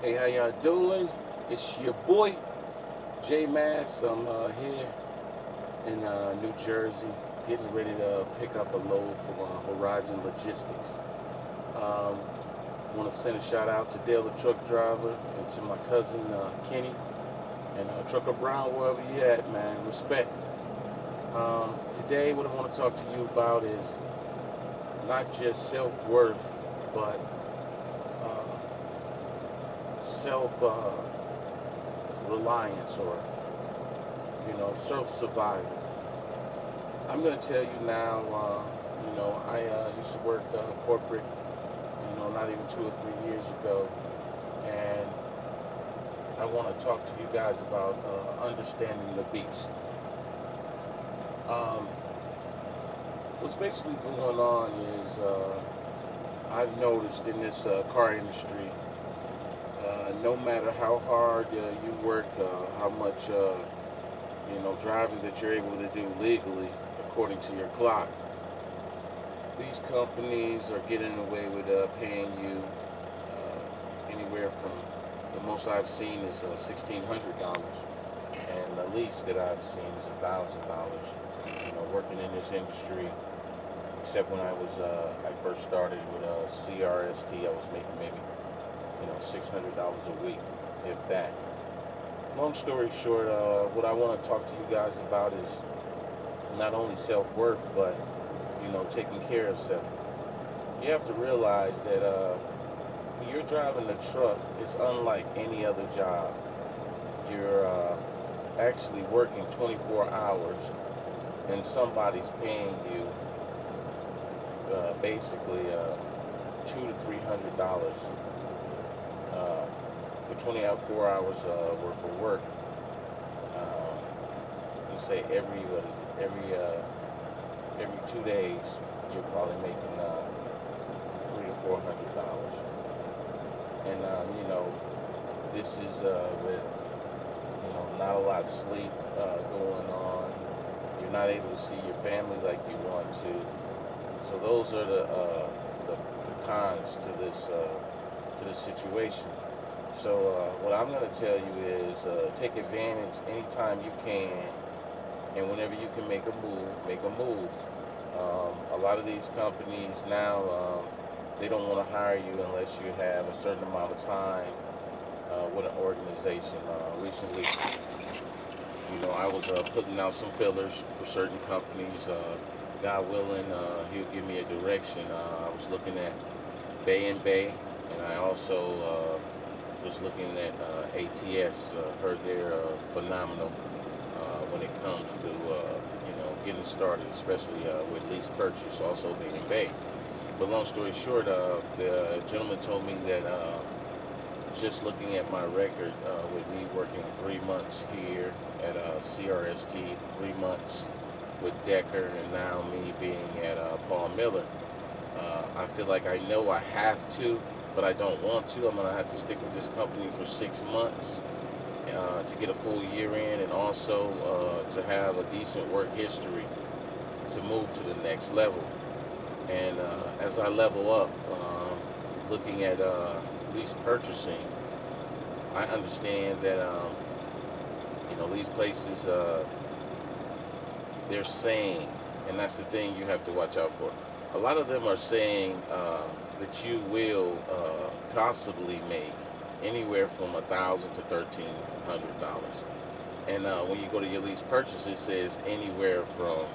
Hey, how y'all doing? It's your boy, J Mass. I'm here in New Jersey, getting ready to pick up a load from Horizon Logistics. Um, Want to send a shout out to Dale, the truck driver, and to my cousin Kenny, and Trucker Brown, wherever you at, man. Respect. Today, what I want to talk to you about is not just self worth, but self reliance, or self survival. I'm gonna tell you now. I used to work corporate. Not even 2 or 3 years ago, and I want to talk to you guys about understanding the beast. Um, what's basically going on is I've noticed in this car industry, no matter how hard you work, how much driving that you're able to do legally according to your clock, these companies are getting away with paying you anywhere from, the most I've seen is $1,600, and the least that I've seen is $1,000. Working in this industry, except when I first started with CRST, I was making maybe $600 a week, if that. Long story short, what I want to talk to you guys about is not only self-worth, but taking care of self. You have to realize that when you're driving a truck, it's unlike any other job. You're actually working 24 hours, and somebody's paying you basically $200 to $300 for 24 hours worth of work. You say every 2 days, you're probably making $300 to $400, and this is with not a lot of sleep going on. You're not able to see your family like you want to. So those are the cons to this situation. So what I'm going to tell you is take advantage anytime you can, and whenever you can make a move, make a move. A lot of these companies now, they don't want to hire you unless you have a certain amount of time with an organization. Recently, I was putting out some fillers for certain companies. God willing, he'll give me a direction. I was looking at Bay and Bay, and I also was looking at ATS. Heard they're phenomenal when it comes to getting started, especially with lease purchase. Also Bay and Bay. But long story short, the gentleman told me that just looking at my record, with me working 3 months here at CRST, 3 months with Decker, and now me being at Paul Miller, I feel like I know I have to, but I don't want to. I'm going to have to stick with this company for 6 months to get a full year in, and also to have a decent work history to move to the next level. And as I level up, looking at lease purchasing, I understand that these places, they're saying, and that's the thing you have to watch out for. A lot of them are saying that you will possibly make anywhere from $1,000 to $1,300, and when you go to your lease purchase, it says anywhere from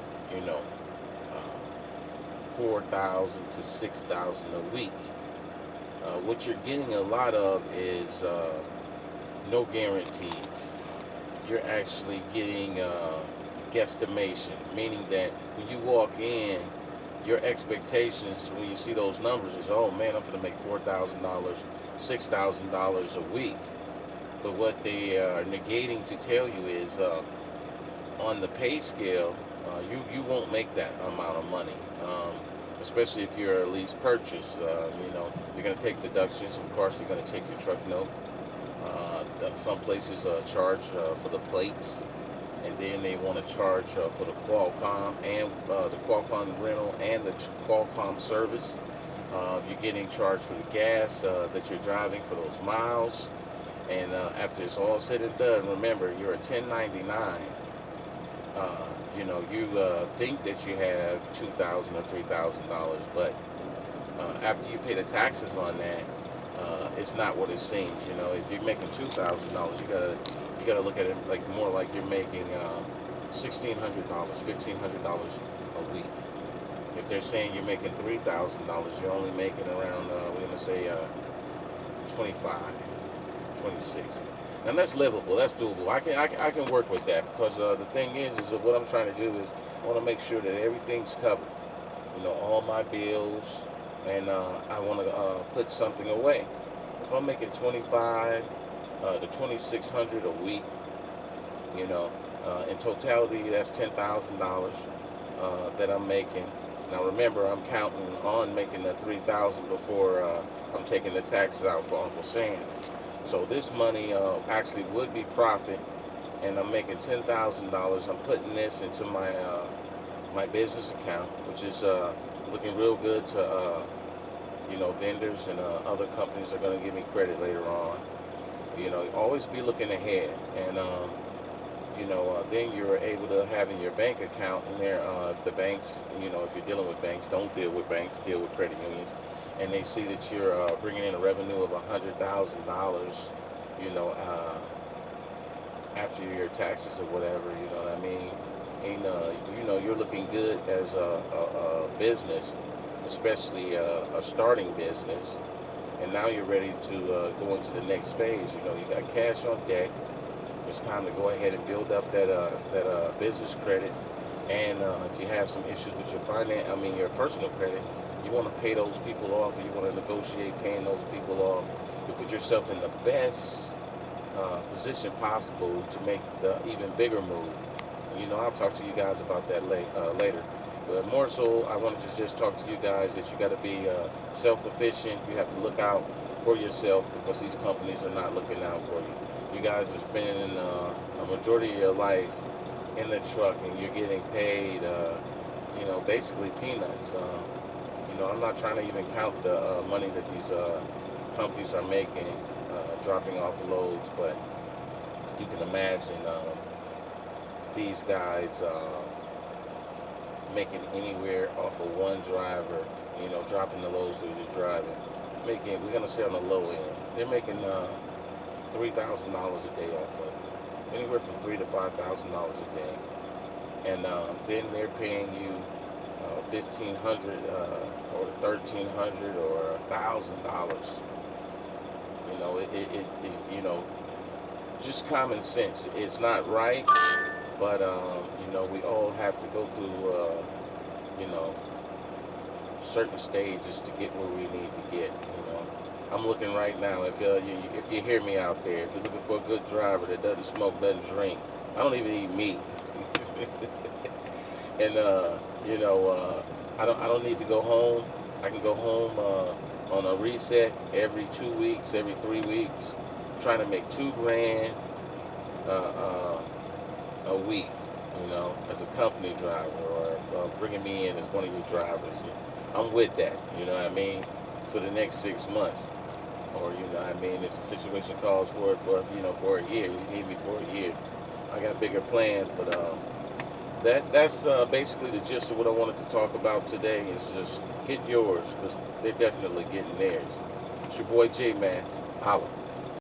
4,000 to 6,000 a week. What you're getting a lot of is no guarantees. You're actually getting guesstimation, meaning that when you walk in, your expectations when you see those numbers is, oh man, I'm going to make $4,000, $6,000 a week. But what they are negating to tell you is on the pay scale, you won't make that amount of money. Especially if you're a lease purchase, you're going to take deductions. Of course, you're going to take your truck note. Some places charge for the plates, and then they want to charge for the Qualcomm and the Qualcomm rental and the Qualcomm service. You're getting charged for the gas that you're driving for those miles. And after it's all said and done, remember, you're a 1099. You think that you have $2,000 or $3,000, but after you pay the taxes on that, it's not what it seems. If you're making $2,000, you gotta look at it like more like you're making $1,600, $1,500 a week. If they're saying you're making $3,000, you're only making around we're gonna say 25, 26. And that's livable. That's doable. I can work with that because the thing is that what I'm trying to do is I want to make sure that everything's covered. All my bills, and I want to put something away. If I'm making 25 to 2,600 a week, in totality, that's $10,000 that I'm making. Now remember, I'm counting on making the 3,000 before I'm taking the taxes out for Uncle Sam. So this money actually would be profit, and I'm making $10,000. I'm putting this into my business account, which is looking real good to vendors and other companies are going to give me credit later on. Always be looking ahead, and then you're able to have in your bank account in there. If the banks, if you're dealing with banks, don't deal with banks, deal with credit unions, and they see that you're bringing in a revenue of $100,000, after your taxes or whatever, you know what I mean? And you're looking good as a business, especially a starting business. And now you're ready to go into the next phase. You got cash on deck. It's time to go ahead and build up that business credit. And if you have some issues with your personal credit, you want to pay those people off, or you want to negotiate paying those people off to put yourself in the best position possible to make the even bigger move. I'll talk to you guys about that later. But more so, I wanted to just talk to you guys that you got to be self-efficient. You have to look out for yourself because these companies are not looking out for you. You guys are spending a majority of your life in the truck, and you're getting paid, basically peanuts. I'm not trying to even count the money that these companies are making, dropping off loads, but you can imagine these guys making anywhere off of one driver, dropping the loads that you're driving. We're going to say on the low end, they're making $3,000 a day off of it. Anywhere from $3,000 to $5,000 a day. And then they're paying you $1,500 or $1,300 or $1,000. Just common sense. It's not right, but we all have to go through certain stages to get where we need to get. I'm looking right now. If you hear me out there, if you're looking for a good driver that doesn't smoke, doesn't drink, I don't even eat meat, and I don't need to go home. I can go home on a reset every 2 weeks, every 3 weeks, trying to make $2,000 a week, as a company driver, or bringing me in as one of your drivers. I'm with that, you know what I mean, for the next 6 months. Or, if the situation calls for it for a year, you need me for a year. I got bigger plans, but that's basically the gist of what I wanted to talk about today. Is just get yours, because they're definitely getting theirs. It's your boy J Max. Holla.